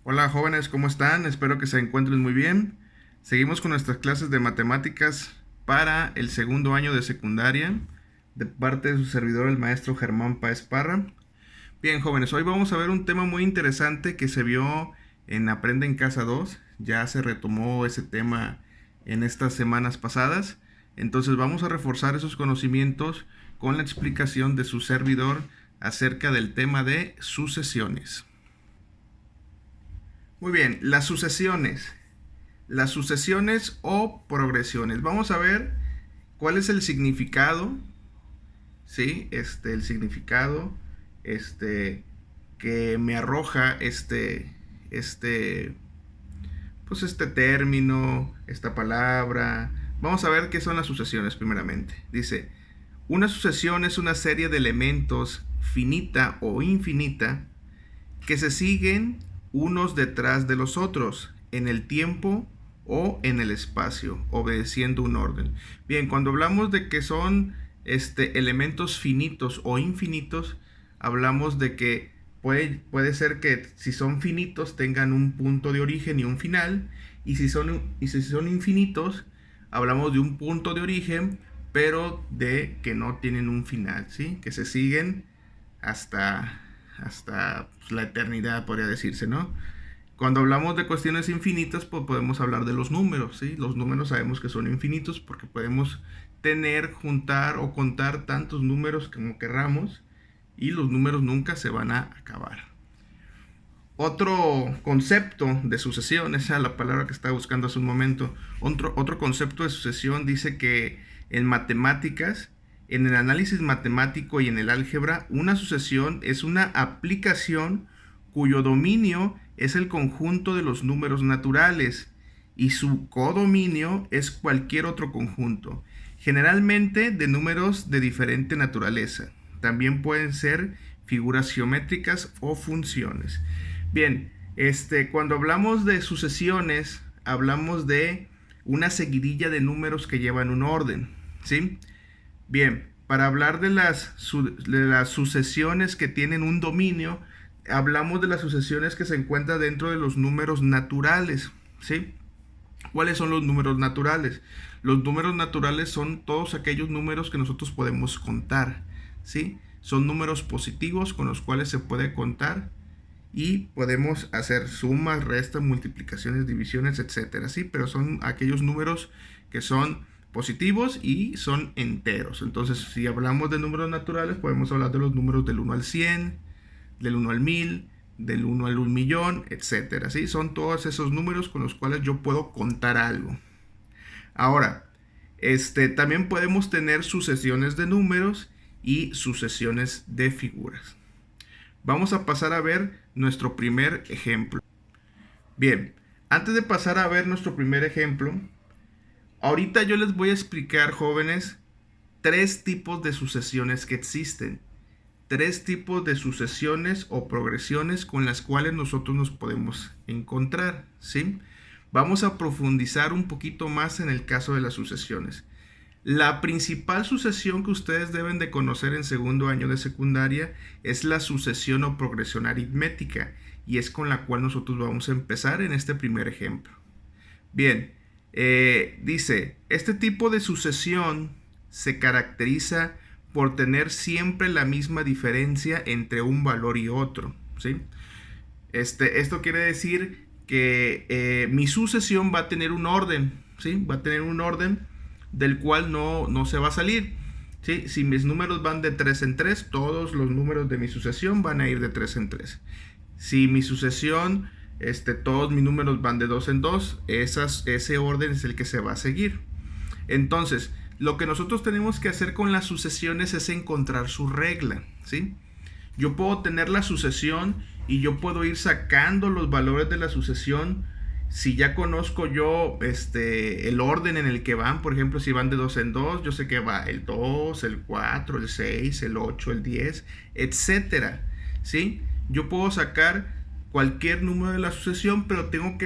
Hola jóvenes, ¿cómo están? Espero que se encuentren muy bien. Seguimos con nuestras clases de matemáticas para el segundo año de secundaria de parte de su servidor el maestro Germán Páez Parra. Bien jóvenes, hoy vamos a ver un tema muy interesante que se vio en Aprende en Casa 2. Ya se retomó ese tema en estas semanas pasadas. Entonces vamos a reforzar esos conocimientos con la explicación de su servidor acerca del tema de sucesiones. Muy bien, las sucesiones. Las sucesiones o progresiones. Vamos a ver cuál es el significado, ¿sí? El significado, este, que me arroja este, pues este término, esta palabra. Vamos a ver qué son las sucesiones primeramente. Dice, una sucesión es una serie de elementos finita o infinita que se siguen unos detrás de los otros en el tiempo o en el espacio, obedeciendo un orden. Bien, cuando hablamos de que son elementos finitos o infinitos, hablamos de que puede ser que si son finitos tengan un punto de origen y un final, y si son infinitos, hablamos de un punto de origen, pero de que no tienen un final, ¿sí? Que se siguen hasta pues, la eternidad, podría decirse, ¿no? Cuando hablamos de cuestiones infinitas, pues podemos hablar de los números, ¿sí? Los números sabemos que son infinitos porque podemos tener, juntar o contar tantos números como querramos y los números nunca se van a acabar. Otro concepto de sucesión, esa es la palabra que estaba buscando hace un momento, otro concepto de sucesión dice que en matemáticas, en el análisis matemático y en el álgebra, una sucesión es una aplicación cuyo dominio es el conjunto de los números naturales y su codominio es cualquier otro conjunto, generalmente de números de diferente naturaleza. También pueden ser figuras geométricas o funciones. Bien, cuando hablamos de sucesiones, hablamos de una seguidilla de números que llevan un orden, ¿sí? Bien, para hablar de las sucesiones que tienen un dominio, hablamos de las sucesiones que se encuentran dentro de los números naturales, ¿sí? ¿Cuáles son los números naturales? Los números naturales son todos aquellos números que nosotros podemos contar, ¿sí? Son números positivos con los cuales se puede contar y podemos hacer sumas, restas, multiplicaciones, divisiones, etcétera, ¿sí? Pero son aquellos números que son positivos y son enteros. Entonces, si hablamos de números naturales, podemos hablar de los números del 1 al 100, del 1 al 1000, del 1 al 1.000.000, etcétera, ¿sí? Son todos esos números con los cuales yo puedo contar algo. Ahora, también podemos tener sucesiones de números y sucesiones de figuras. Vamos a pasar a ver nuestro primer ejemplo. Bien, antes de pasar a ver nuestro primer ejemplo, ahorita yo les voy a explicar, jóvenes, tres tipos de sucesiones que existen. Tres tipos de sucesiones o progresiones con las cuales nosotros nos podemos encontrar, ¿sí? Vamos a profundizar un poquito más en el caso de las sucesiones. La principal sucesión que ustedes deben de conocer en segundo año de secundaria es la sucesión o progresión aritmética y es con la cual nosotros vamos a empezar en este primer ejemplo. Bien, dice, este tipo de sucesión se caracteriza por tener siempre la misma diferencia entre un valor y otro, ¿sí? Esto quiere decir que mi sucesión va a tener un orden, ¿sí? Va a tener un orden del cual no se va a salir, ¿sí? Si mis números van de 3 en 3, todos los números de mi sucesión van a ir de 3 en 3. Si mi sucesión, todos mis números van de 2 en 2, ese orden es el que se va a seguir. Entonces, lo que nosotros tenemos que hacer con las sucesiones es encontrar su regla, ¿sí? Yo puedo tener la sucesión y yo puedo ir sacando los valores de la sucesión si ya conozco yo el orden en el que van. Por ejemplo, si van de 2 en 2, yo sé que va el 2, el 4, el 6, el 8, el 10, etcétera, ¿sí? Yo puedo sacar cualquier número de la sucesión, pero tengo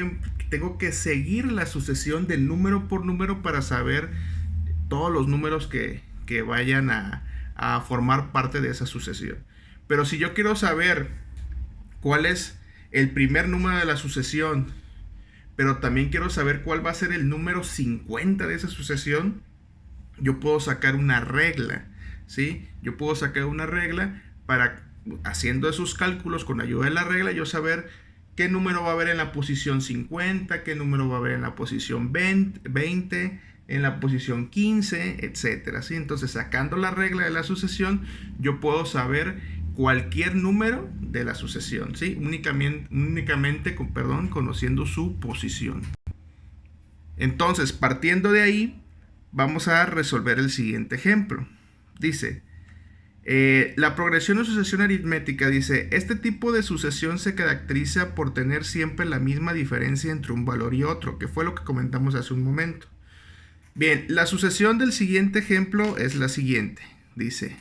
que seguir la sucesión de número por número para saber todos los números que vayan a formar parte de esa sucesión. Pero si yo quiero saber cuál es el primer número de la sucesión, pero también quiero saber cuál va a ser el número 50 de esa sucesión, yo puedo sacar una regla, ¿sí? Yo puedo sacar una regla para, haciendo esos cálculos con ayuda de la regla, yo saber qué número va a haber en la posición 50, qué número va a haber en la posición 20, en la posición 15, etcétera, ¿sí? Entonces, sacando la regla de la sucesión, yo puedo saber cualquier número de la sucesión, ¿sí? Únicamente conociendo su posición. Entonces, partiendo de ahí, vamos a resolver el siguiente ejemplo. Dice, la progresión o sucesión aritmética dice, este tipo de sucesión se caracteriza por tener siempre la misma diferencia entre un valor y otro, que fue lo que comentamos hace un momento. Bien, la sucesión del siguiente ejemplo es la siguiente. Dice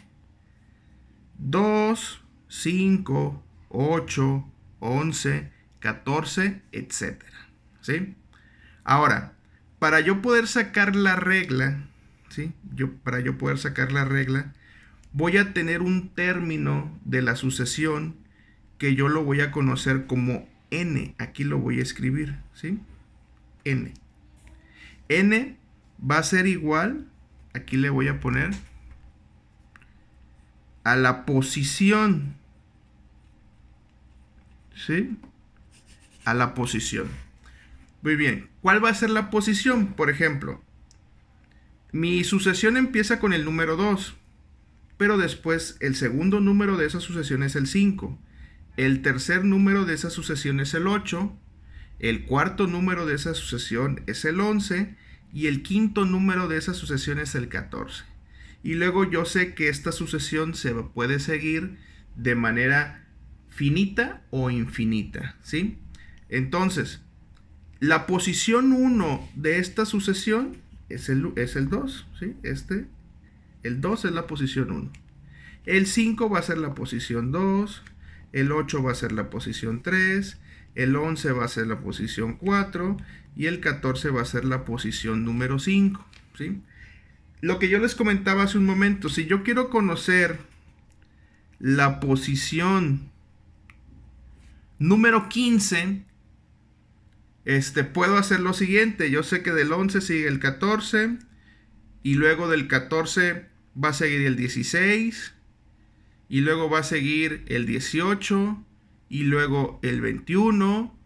2, 5, 8, 11, 14, etc. ¿Sí? Ahora, para yo poder sacar la regla, ¿sí? Para yo poder sacar la regla, voy a tener un término de la sucesión que yo lo voy a conocer como n. Aquí lo voy a escribir, ¿sí? N. N va a ser igual, aquí le voy a poner, a la posición, ¿sí? A la posición. Muy bien, ¿cuál va a ser la posición? Por ejemplo, mi sucesión empieza con el número 2, pero después el segundo número de esa sucesión es el 5, el tercer número de esa sucesión es el 8, el cuarto número de esa sucesión es el 11 y el quinto número de esa sucesión es el 14. Y luego yo sé que esta sucesión se puede seguir de manera finita o infinita, ¿sí? Entonces, la posición 1 de esta sucesión es el 2, ¿sí? El 2 es la posición 1. El 5 va a ser la posición 2, el 8 va a ser la posición 3, el 11 va a ser la posición 4 y el 14 va a ser la posición número 5, ¿sí? Lo que yo les comentaba hace un momento, si yo quiero conocer la posición número 15, puedo hacer lo siguiente. Yo sé que del 11 sigue el 14 y luego del 14 va a seguir el 16 y luego va a seguir el 18 y luego el 21,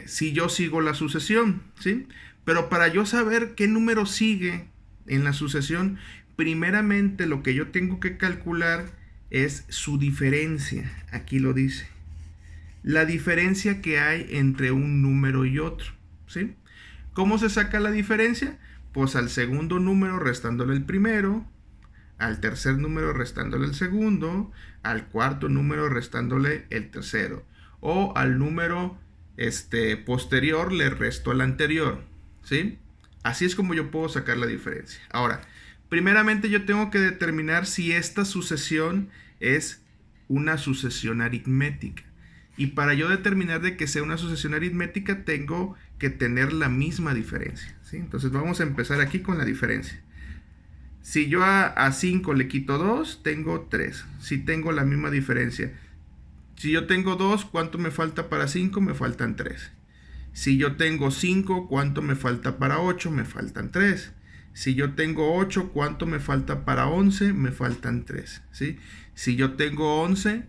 si yo sigo la sucesión, ¿sí? Pero para yo saber qué número sigue en la sucesión, primeramente lo que yo tengo que calcular es su diferencia. Aquí lo dice. La diferencia que hay entre un número y otro, ¿sí? ¿Cómo se saca la diferencia? Pues al segundo número restándole el primero, al tercer número restándole el segundo, al cuarto número restándole el tercero, o al número posterior le resto al anterior, ¿sí? Así es como yo puedo sacar la diferencia. Ahora, primeramente yo tengo que determinar si esta sucesión es una sucesión aritmética. Y para yo determinar de que sea una sucesión aritmética, tengo que tener la misma diferencia, ¿sí? Entonces vamos a empezar aquí con la diferencia. Si yo a 5 le quito 2, tengo 3. Si tengo la misma diferencia. Si yo tengo 2, ¿cuánto me falta para 5? Me faltan 3. Si yo tengo 5, ¿cuánto me falta para 8? Me faltan 3. Si yo tengo 8, ¿cuánto me falta para 11? Me faltan 3, ¿sí? Si yo tengo 11,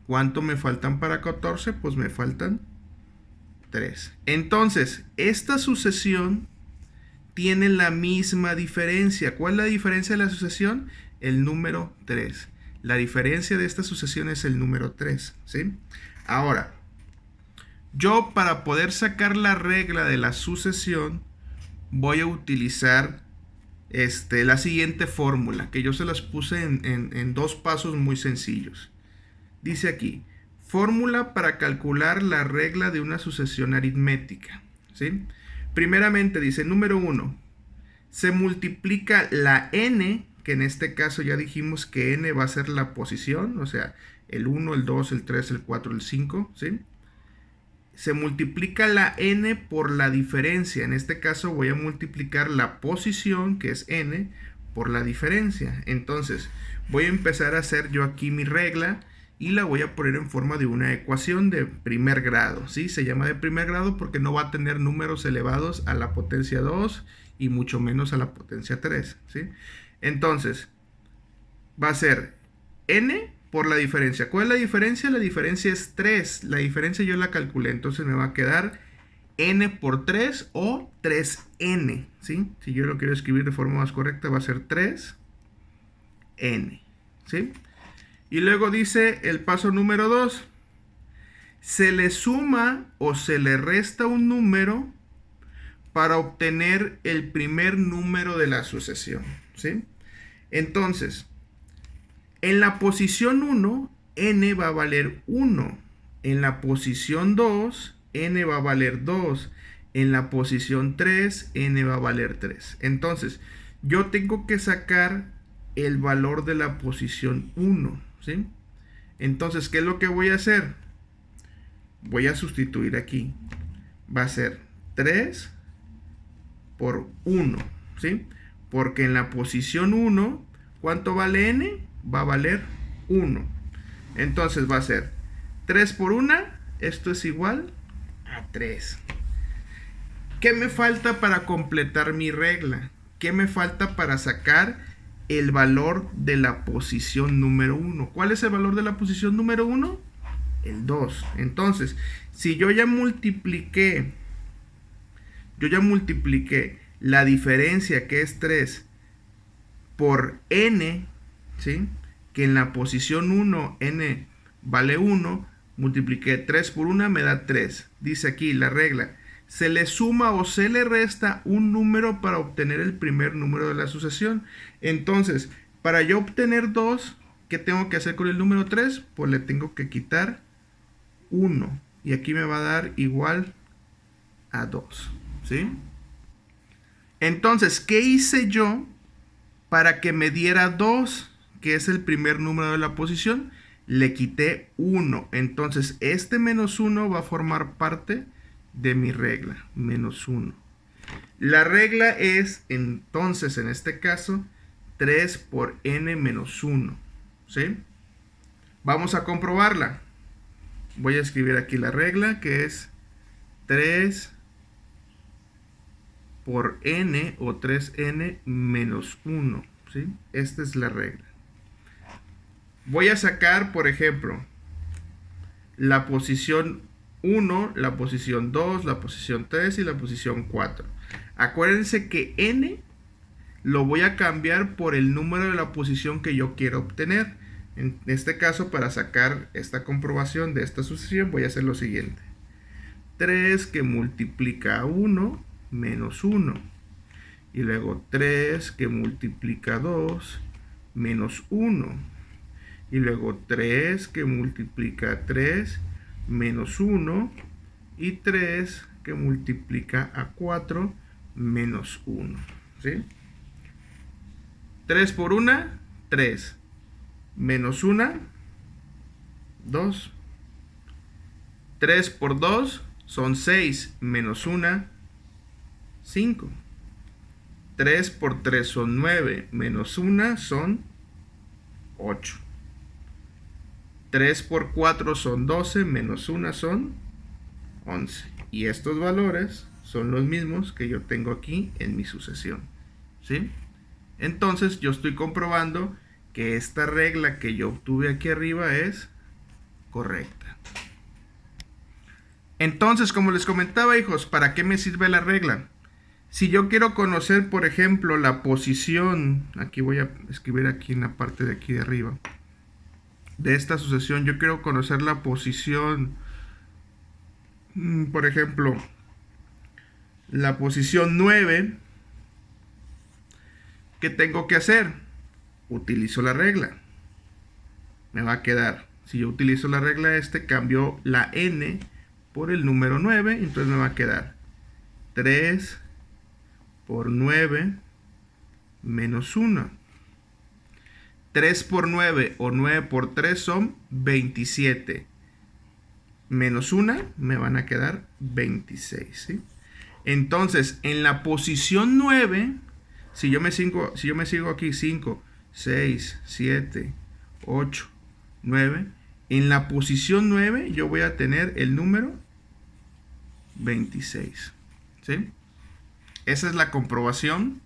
¿cuánto me faltan para 14? Pues me faltan 3. Entonces, esta sucesión tiene la misma diferencia. ¿Cuál es la diferencia de la sucesión? El número 3. La diferencia de esta sucesión es el número 3, ¿sí? Ahora, yo para poder sacar la regla de la sucesión voy a utilizar la siguiente fórmula, que yo se las puse en dos pasos muy sencillos. Dice aquí, fórmula para calcular la regla de una sucesión aritmética, ¿sí? Primeramente dice, número 1, se multiplica la n, que en este caso ya dijimos que n va a ser la posición, o sea, el 1, el 2, el 3, el 4, el 5, ¿sí? Se multiplica la n por la diferencia. En este caso voy a multiplicar la posición, que es n, por la diferencia. Entonces, voy a empezar a hacer yo aquí mi regla y la voy a poner en forma de una ecuación de primer grado, ¿sí? Se llama de primer grado porque no va a tener números elevados a la potencia 2 y mucho menos a la potencia 3, ¿sí? Entonces, va a ser n por la diferencia. ¿Cuál es la diferencia? La diferencia es 3. La diferencia yo la calculé, entonces me va a quedar n por 3 o 3n, ¿sí? Si yo lo quiero escribir de forma más correcta, va a ser 3n, ¿sí? Y luego dice el paso número 2. Se le suma o se le resta un número para obtener el primer número de la sucesión, ¿sí? Entonces, en la posición 1, n va a valer 1. En la posición 2, n va a valer 2. En la posición 3, n va a valer 3. Entonces, yo tengo que sacar el valor de la posición 1, ¿sí? Entonces, ¿qué es lo que voy a hacer? Voy a sustituir aquí. Va a ser 3 por 1, ¿sí? Porque en la posición 1, ¿cuánto vale n? Va a valer 1. Entonces va a ser 3 por 1, esto es igual a 3. ¿Qué me falta para completar mi regla? ¿Qué me falta para sacar el valor de la posición número 1? ¿Cuál es el valor de la posición número 1? El 2. Entonces, si yo ya multipliqué la diferencia, que es 3, por n, ¿sí? Que en la posición 1 n vale 1, multipliqué 3 por 1, me da 3. Dice aquí la regla: se le suma o se le resta un número para obtener el primer número de la sucesión. Entonces, para yo obtener 2, ¿qué tengo que hacer con el número 3? Pues le tengo que quitar 1. Y aquí me va a dar igual a 2, ¿sí? Entonces, ¿qué hice yo para que me diera 2, que es el primer número de la posición? Le quité 1. Entonces, este menos 1 va a formar parte de mi regla, menos 1. La regla es, entonces, en este caso, 3 por n menos 1, ¿sí? Vamos a comprobarla. Voy a escribir aquí la regla, que es 3 por n o 3n menos 1, ¿sí? Esta es la regla. Voy a sacar, por ejemplo, la posición 1, la posición 2, la posición 3 y la posición 4. Acuérdense que n lo voy a cambiar por el número de la posición que yo quiero obtener. En este caso, para sacar esta comprobación de esta sucesión, voy a hacer lo siguiente. 3 que multiplica a 1 menos 1. Y luego 3 que multiplica a 2 menos 1. Y luego 3 que multiplica a 3 menos 1. Y 3 que multiplica a 4 menos 1. ¿Sí? 3 por 1, 3. Menos 1, 2. 3 por 2 son 6. Menos 1, 5. 3 por 3 son 9. Menos 1 son 8. 3 por 4 son 12. Menos 1 son 11. Y estos valores son los mismos que yo tengo aquí en mi sucesión, ¿sí? Entonces yo estoy comprobando que esta regla que yo obtuve aquí arriba es correcta. Entonces, como les comentaba, hijos, ¿para qué me sirve la regla? Si yo quiero conocer, por ejemplo, la posición, aquí voy a escribir aquí en la parte de aquí de arriba, de esta sucesión, yo quiero conocer la posición, por ejemplo, la posición 9, ¿qué tengo que hacer? Utilizo la regla. Me va a quedar, si yo utilizo la regla cambio la n por el número 9, entonces me va a quedar 3 por 9 menos 1. 3 por 9 o 9 por 3 son 27. Menos 1 me van a quedar 26, ¿sí? Entonces, en la posición 9, si yo me sigo aquí 5, 6, 7, 8, 9, En la posición 9 yo voy a tener el número 26. ¿Sí? Esa es la comprobación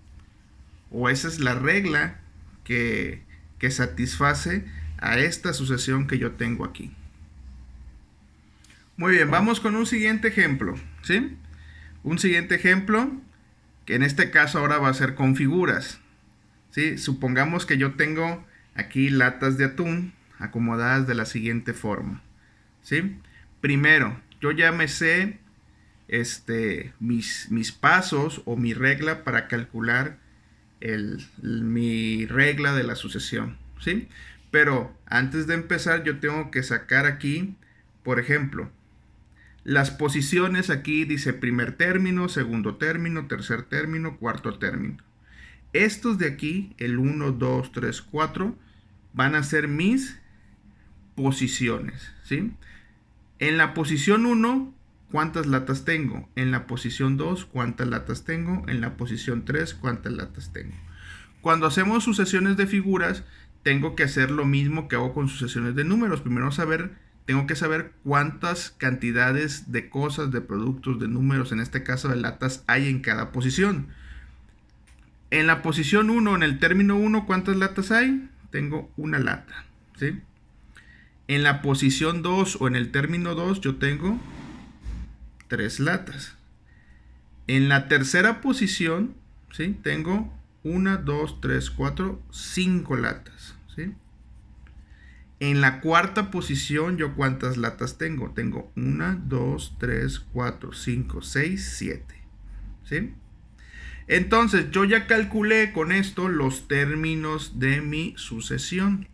o esa es la regla que satisface a esta sucesión que yo tengo aquí. Muy bien, vamos con un siguiente ejemplo, ¿sí? Un siguiente ejemplo que en este caso ahora va a ser con figuras, ¿sí? Supongamos que yo tengo aquí latas de atún acomodadas de la siguiente forma, ¿sí? Primero, yo ya me sé mis pasos o mi regla para calcular mi regla de la sucesión, ¿sí? Pero antes de empezar yo tengo que sacar aquí, por ejemplo, las posiciones. Aquí dice primer término, segundo término, tercer término, cuarto término. Estos de aquí, el 1, 2, 3, 4, van a ser mis posiciones, ¿sí? En la posición 1, ¿cuántas latas tengo? En la posición 2, ¿cuántas latas tengo? En la posición 3, ¿cuántas latas tengo? Cuando hacemos sucesiones de figuras, tengo que hacer lo mismo que hago con sucesiones de números. Primero tengo que saber cuántas cantidades de cosas, de productos, de números, en este caso de latas, hay en cada posición. En la posición 1, en el término 1, ¿cuántas latas hay? Tengo una lata, ¿sí? En la posición 2 o en el término 2 yo tengo 3 latas. En la tercera posición, ¿sí? Tengo 1, 2, 3, 4, 5 latas, ¿sí? En la cuarta posición, ¿yo cuántas latas tengo? Tengo 1, 2, 3, 4, 5, 6, 7, ¿sí? Entonces, yo ya calculé con esto los términos de mi sucesión.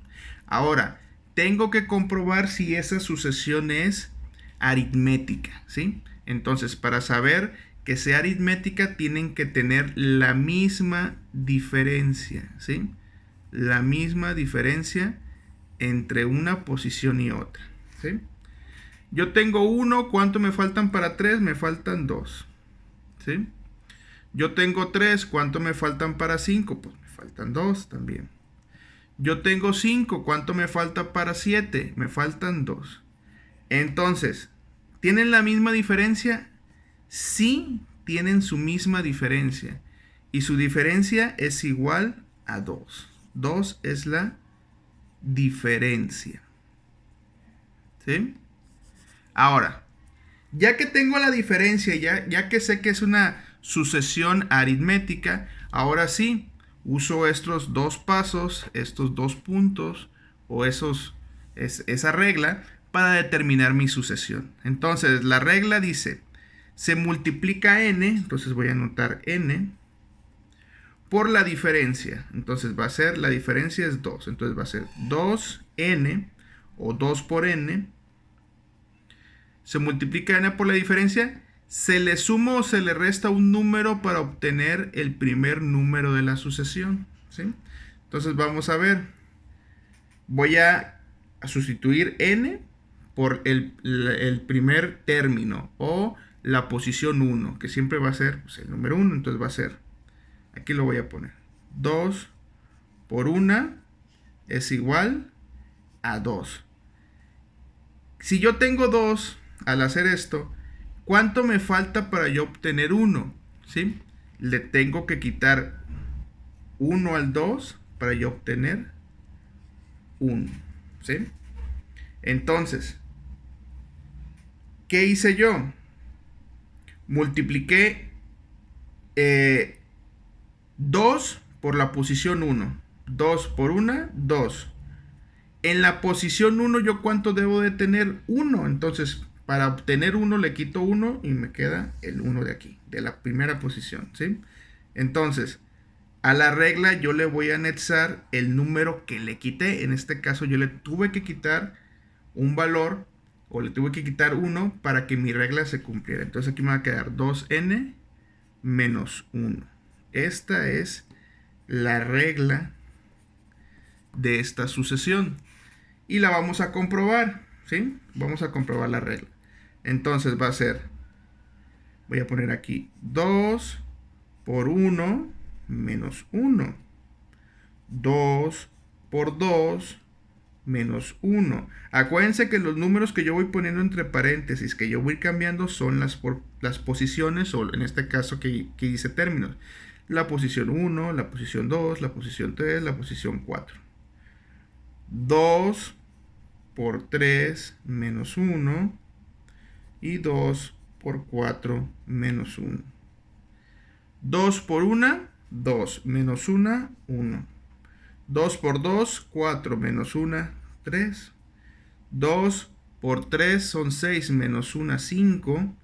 Ahora, tengo que comprobar si esa sucesión es aritmética, ¿sí? Entonces, para saber que sea aritmética, tienen que tener la misma diferencia, ¿sí? La misma diferencia entre una posición y otra, ¿sí? Yo tengo 1, ¿cuánto me faltan para 3? Me faltan 2, ¿sí? Yo tengo 3, ¿cuánto me faltan para 5? Pues me faltan 2 también. Yo tengo 5, ¿cuánto me falta para 7? Me faltan 2. Entonces, ¿tienen la misma diferencia? Sí, tienen su misma diferencia. Y su diferencia es igual a 2. 2 es la diferencia, ¿sí? Ahora, ya que tengo la diferencia, ya que sé que es una sucesión aritmética, ahora sí, uso estos dos pasos, estos dos puntos o esa regla para determinar mi sucesión. Entonces, la regla dice, se multiplica n, entonces voy a anotar n, por la diferencia. Entonces va a ser, la diferencia es 2. Entonces va a ser 2n o 2 por n. Se multiplica n por la diferencia. Se le suma o se le resta un número para obtener el primer número de la sucesión, ¿sí? Entonces vamos a ver. Voy a sustituir n por el primer término o la posición 1, que siempre va a ser pues, el número 1. Entonces va a ser, aquí lo voy a poner, 2 por 1 es igual a 2. Si yo tengo 2, al hacer esto, ¿cuánto me falta para yo obtener 1? ¿Sí? Le tengo que quitar 1 al 2 para yo obtener 1. ¿Sí? Entonces, ¿qué hice yo? Multipliqué 2 por la posición 1. 2 por 1, 2. En la posición 1, ¿yo cuánto debo de tener? 1. Entonces, para obtener 1 le quito 1 y me queda el 1 de aquí, de la primera posición, ¿sí? Entonces, a la regla yo le voy a anexar el número que le quité. En este caso yo le tuve que quitar un valor o le tuve que quitar 1 para que mi regla se cumpliera. Entonces aquí me va a quedar 2n menos 1. Esta es la regla de esta sucesión. Y la vamos a comprobar, ¿sí? Vamos a comprobar la regla. Entonces va a ser, voy a poner aquí 2 por 1 menos 1. 2 por 2 menos 1. Acuérdense que los números que yo voy poniendo entre paréntesis, que yo voy cambiando, son las posiciones, o en este caso que dice términos. La posición 1, la posición 2, la posición 3, la posición 4. 2 por 3 menos 1 y 2 por 4 menos 1. 2 por 1, 2 menos 1, 1. 2 por 2, 4 menos 1, 3. 2 por 3 son 6 menos 1, 5.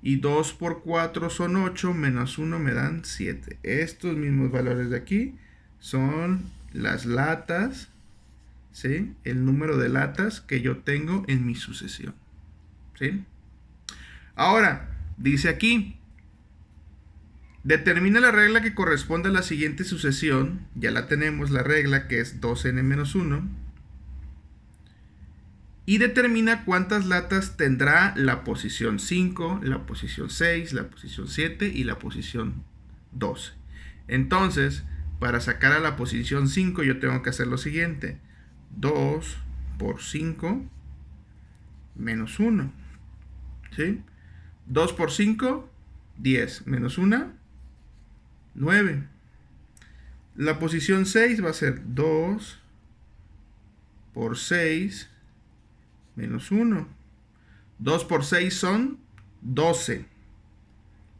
Y 2 por 4 son 8, menos 1 me dan 7. Estos mismos valores de aquí son las latas, ¿sí? El número de latas que yo tengo en mi sucesión, ¿sí? Ahora, dice aquí, determina la regla que corresponde a la siguiente sucesión. Ya la tenemos, la regla, que es 2n menos 1. Y determina cuántas latas tendrá la posición 5, la posición 6, la posición 7 y la posición 12. Entonces, para sacar a la posición 5 yo tengo que hacer lo siguiente. 2 por 5 menos 1. ¿Sí? 2 por 5, 10. Menos 1, 9. La posición 6 va a ser 2 por 6 menos 1. 2 por 6 son 12.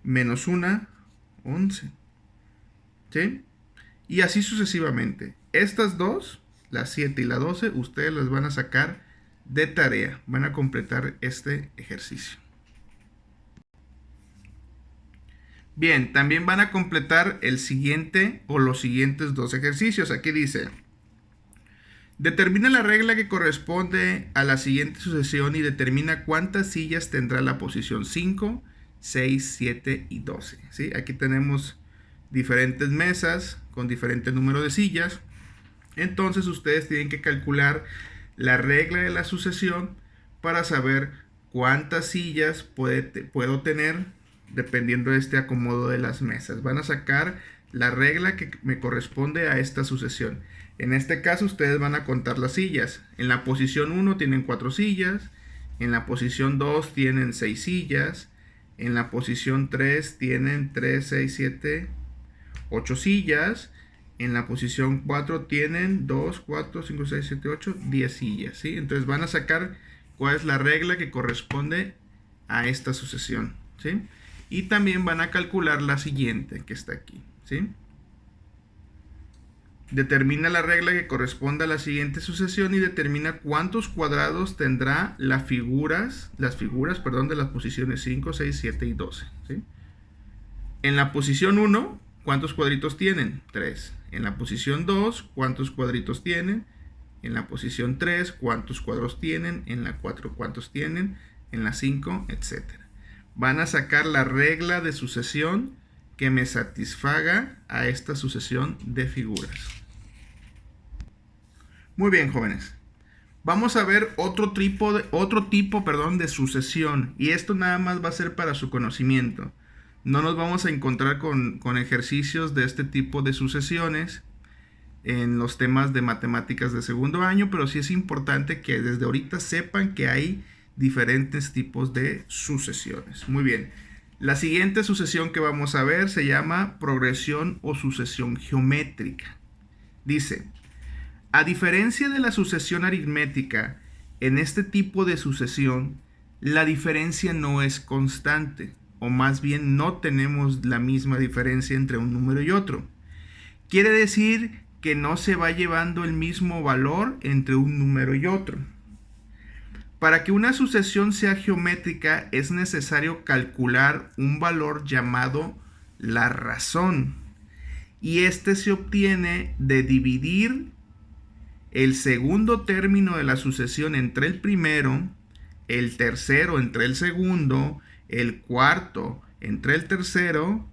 Menos 1, 11. ¿Sí? Y así sucesivamente. Estas dos, la 7 y la 12, ustedes las van a sacar de tarea. Van a completar este ejercicio. Bien, también van a completar el siguiente o los siguientes dos ejercicios. Aquí dice: determina la regla que corresponde a la siguiente sucesión y determina cuántas sillas tendrá la posición 5, 6, 7 y 12. ¿Sí? Aquí tenemos diferentes mesas con diferente número de sillas. Entonces ustedes tienen que calcular la regla de la sucesión para saber cuántas sillas puedo tener dependiendo de este acomodo de las mesas. Van a sacar la regla que me corresponde a esta sucesión. En este caso ustedes van a contar las sillas. En la posición 1 tienen 4 sillas. En la posición 2 tienen 6 sillas. En la posición 3 tienen 3, 6, 7, 8 sillas. En la posición 4 tienen 2, 4, 5, 6, 7, 8, 10 sillas. ¿Sí? Entonces van a sacar cuál es la regla que corresponde a esta sucesión. ¿Sí? Y también van a calcular la siguiente que está aquí. ¿Sí? Determina la regla que corresponde a la siguiente sucesión y determina cuántos cuadrados tendrá las figuras de las posiciones 5, 6, 7 y 12. ¿Sí? En la posición 1, ¿cuántos cuadritos tienen? 3. En la posición 2, ¿cuántos cuadritos tienen? En la posición 3, ¿cuántos cuadros tienen? En la 4, ¿cuántos tienen? En la 5, etcétera. Van a sacar la regla de sucesión que me satisfaga a esta sucesión de figuras. Muy bien, jóvenes. Vamos a ver otro tipo de sucesión. Y esto nada más va a ser para su conocimiento. No nos vamos a encontrar con ejercicios de este tipo de sucesiones en los temas de matemáticas de segundo año, pero sí es importante que desde ahorita sepan que hay diferentes tipos de sucesiones. Muy bien. La siguiente sucesión que vamos a ver se llama progresión o sucesión geométrica. Dice: a diferencia de la sucesión aritmética, en este tipo de sucesión, la diferencia no es constante, o más bien no tenemos la misma diferencia entre un número y otro. Quiere decir que no se va llevando el mismo valor entre un número y otro. Para que una sucesión sea geométrica es necesario calcular un valor llamado la razón. Y este se obtiene de dividir el segundo término de la sucesión entre el primero, el tercero entre el segundo, el cuarto entre el tercero,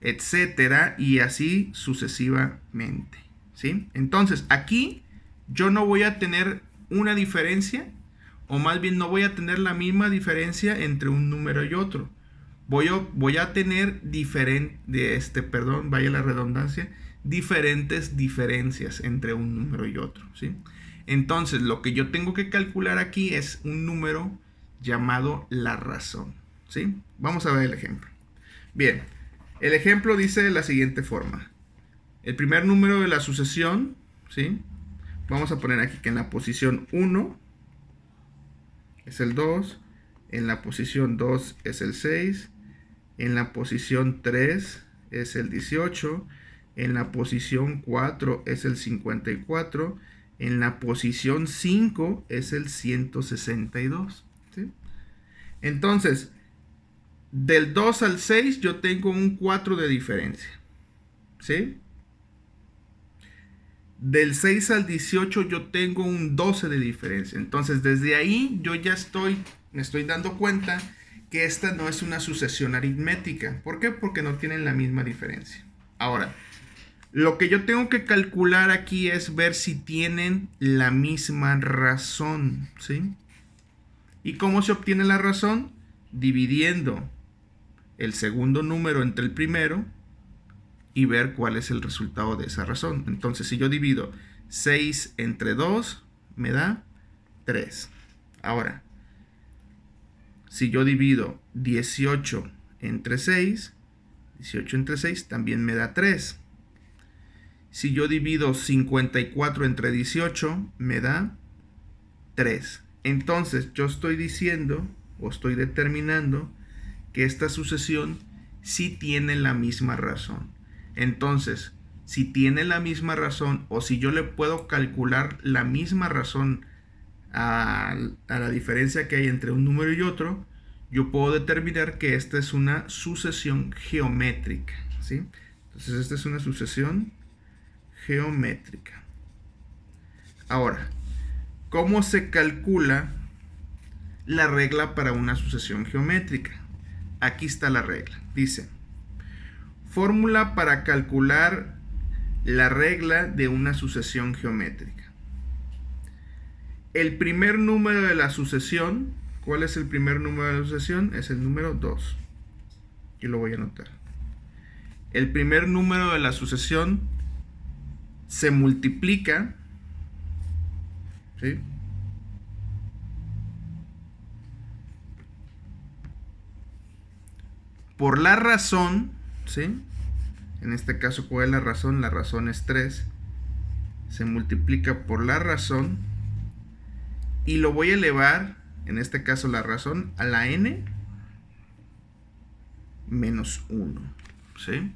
etcétera, y así sucesivamente. ¿Sí? Entonces, aquí yo no voy a tener una diferencia, o más bien no voy a tener la misma diferencia entre un número y otro. Voy a tener diferentes diferencias entre un número y otro. ¿Sí? Entonces, lo que yo tengo que calcular aquí es un número llamado la razón, ¿sí? Vamos a ver el ejemplo. Bien, el ejemplo dice de la siguiente forma. El primer número de la sucesión, ¿sí? Vamos a poner aquí que en la posición 1 es el 2, en la posición 2 es el 6, en la posición 3 es el 18, en la posición 4 es el 54, en la posición 5 es el 162, ¿sí? Entonces, del 2 al 6 yo tengo un 4 de diferencia, ¿sí? Del 6 al 18 yo tengo un 12 de diferencia. Entonces, desde ahí yo ya me estoy dando cuenta que esta no es una sucesión aritmética. ¿Por qué? Porque no tienen la misma diferencia. Ahora, lo que yo tengo que calcular aquí es ver si tienen la misma razón, ¿sí? ¿Y cómo se obtiene la razón? Dividiendo el segundo número entre el primero y ver cuál es el resultado de esa razón. Entonces, si yo divido 6 entre 2, me da 3. Ahora, si yo divido 18 entre 6, 18 entre 6 también me da 3. Si yo divido 54 entre 18, me da 3. Entonces, yo estoy diciendo o estoy determinando que esta sucesión sí tiene la misma razón. Entonces, si tiene la misma razón o si yo le puedo calcular la misma razón a la diferencia que hay entre un número y otro, yo puedo determinar que esta es una sucesión geométrica, ¿sí? Entonces, esta es una sucesión geométrica. Ahora, ¿cómo se calcula la regla para una sucesión geométrica? Aquí está la regla. Dice, fórmula para calcular la regla de una sucesión geométrica. El primer número de la sucesión, ¿cuál es el primer número de la sucesión? Es el número 2. Y lo voy a anotar. El primer número de la sucesión se multiplica, ¿sí?, por la razón, ¿sí? En este caso, ¿cuál es la razón? La razón es 3. Se multiplica por la razón y lo voy a elevar, en este caso la razón, a la n menos 1, ¿sí?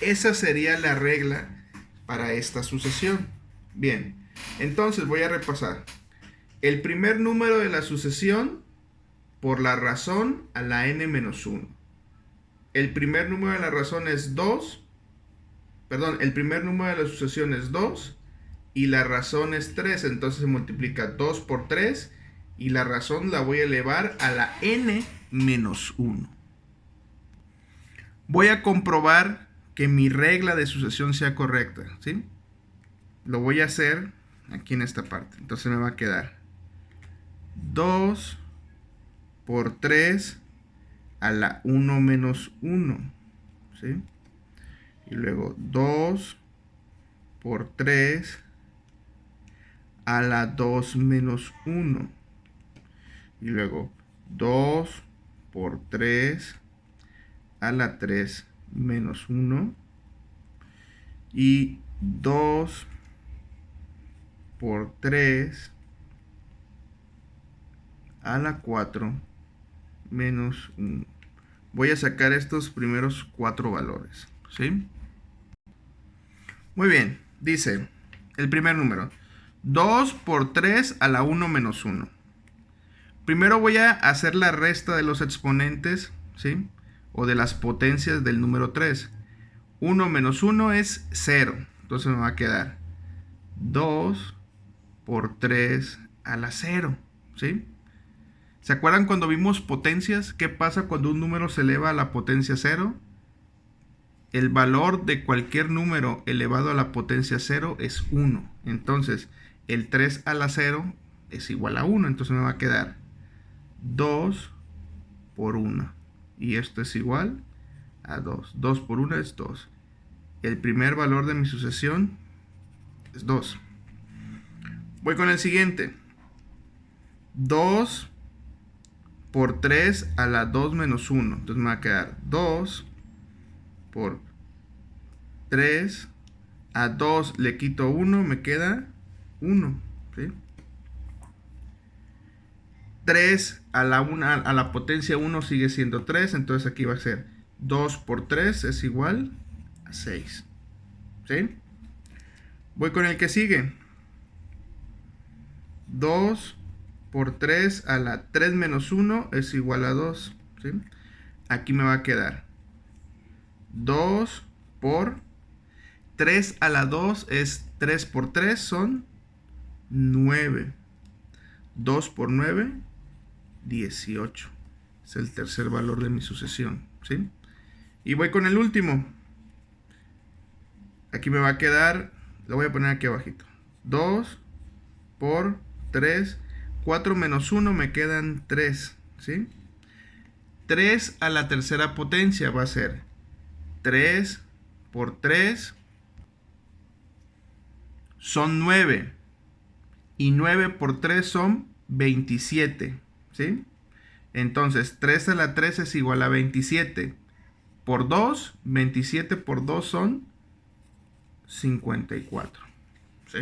Esa sería la regla para esta sucesión. Bien, entonces voy a repasar. El primer número de la sucesión por la razón a la n menos 1. El primer número de la razón es 2. Perdón, el primer número de la sucesión es 2 y la razón es 3. Entonces se multiplica 2 por 3 y la razón la voy a elevar a la n menos 1. Voy a comprobar que mi regla de sucesión sea correcta, ¿sí? Lo voy a hacer aquí en esta parte. Entonces me va a quedar 2 por 3 a la 1 menos 1, ¿sí? Y luego 2 por 3 a la 2 menos 1. Y luego 2 por 3 a la 3 menos 1. Y 2 por 3 a la 4 menos 1. Voy a sacar estos primeros 4 valores, ¿sí? Muy bien, dice el primer número 2 por 3 a la 1 menos 1. Primero voy a hacer la resta de los exponentes, ¿sí?, o de las potencias del número 3. 1 menos 1 es 0. Entonces me va a quedar 2 por 3 a la 0, ¿sí? ¿Se acuerdan cuando vimos potencias? ¿Qué pasa cuando un número se eleva a la potencia 0? El valor de cualquier número elevado a la potencia 0 es 1. Entonces, el 3 a la 0 es igual a 1. Entonces me va a quedar 2 por 1. Y esto es igual a 2. 2 por 1 es 2. El primer valor de mi sucesión es 2. Voy con el siguiente. 2 por 3 a la 2 menos 1. Entonces me va a quedar 2 por 3 a 2 le quito 1, me queda 1. ¿Sí? 3 a la potencia 1 sigue siendo 3. Entonces aquí va a ser 2 por 3 es igual a 6. ¿Sí? Voy con el que sigue. 2 por 3 a la 3 menos 1 es igual a 2. ¿Sí? Aquí me va a quedar 2 por 3 a la 2 es 3 por 3 son 9. 2 por 9, 18. Es el tercer valor de mi sucesión. ¿Sí? Y voy con el último. Aquí me va a quedar, lo voy a poner aquí abajito. 2 por 3, 4 menos 1 me quedan 3. ¿Sí? 3 a la tercera potencia va a ser 3 por 3 son 9. Y 9 por 3 son 27. ¿Sí? Entonces 3 a la 3 es igual a 27. Por 2, 27 por 2 son 54. ¿Sí?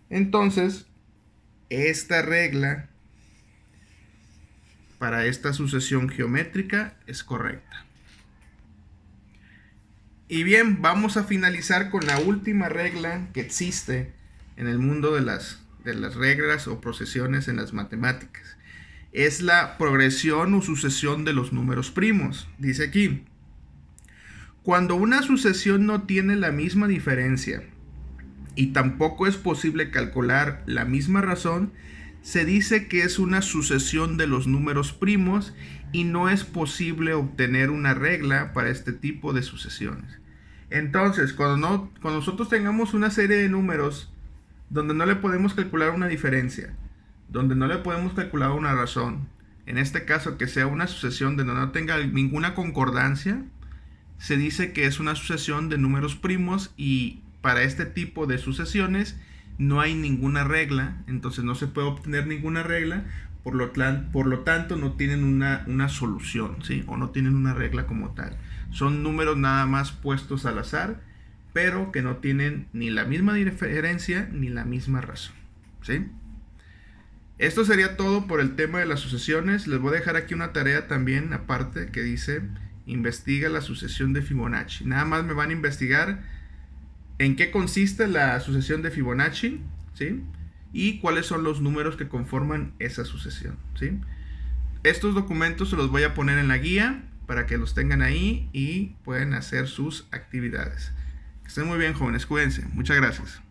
Entonces, esta regla para esta sucesión geométrica es correcta. Y bien, vamos a finalizar con la última regla que existe en el mundo de las reglas o procesiones en las matemáticas. Es la progresión o sucesión de los números primos. Dice aquí: cuando una sucesión no tiene la misma diferencia y tampoco es posible calcular la misma razón, se dice que es una sucesión de los números primos y no es posible obtener una regla para este tipo de sucesiones. Entonces, cuando nosotros tengamos una serie de números donde no le podemos calcular una diferencia, donde no le podemos calcular una razón, en este caso que sea una sucesión donde no tenga ninguna concordancia, se dice que es una sucesión de números primos, y para este tipo de sucesiones no hay ninguna regla. Entonces no se puede obtener ninguna regla, por lo tanto no tienen una solución, ¿sí? O no tienen una regla como tal. Son números nada más puestos al azar, pero que no tienen ni la misma diferencia ni la misma razón, ¿sí? Esto sería todo por el tema de las sucesiones. Les voy a dejar aquí una tarea también aparte que dice: investiga la sucesión de Fibonacci. Nada más me van a investigar en qué consiste la sucesión de Fibonacci, ¿sí? Y cuáles son los números que conforman esa sucesión, ¿sí? Estos documentos se los voy a poner en la guía para que los tengan ahí y pueden hacer sus actividades. Que estén muy bien, jóvenes. Cuídense. Muchas gracias.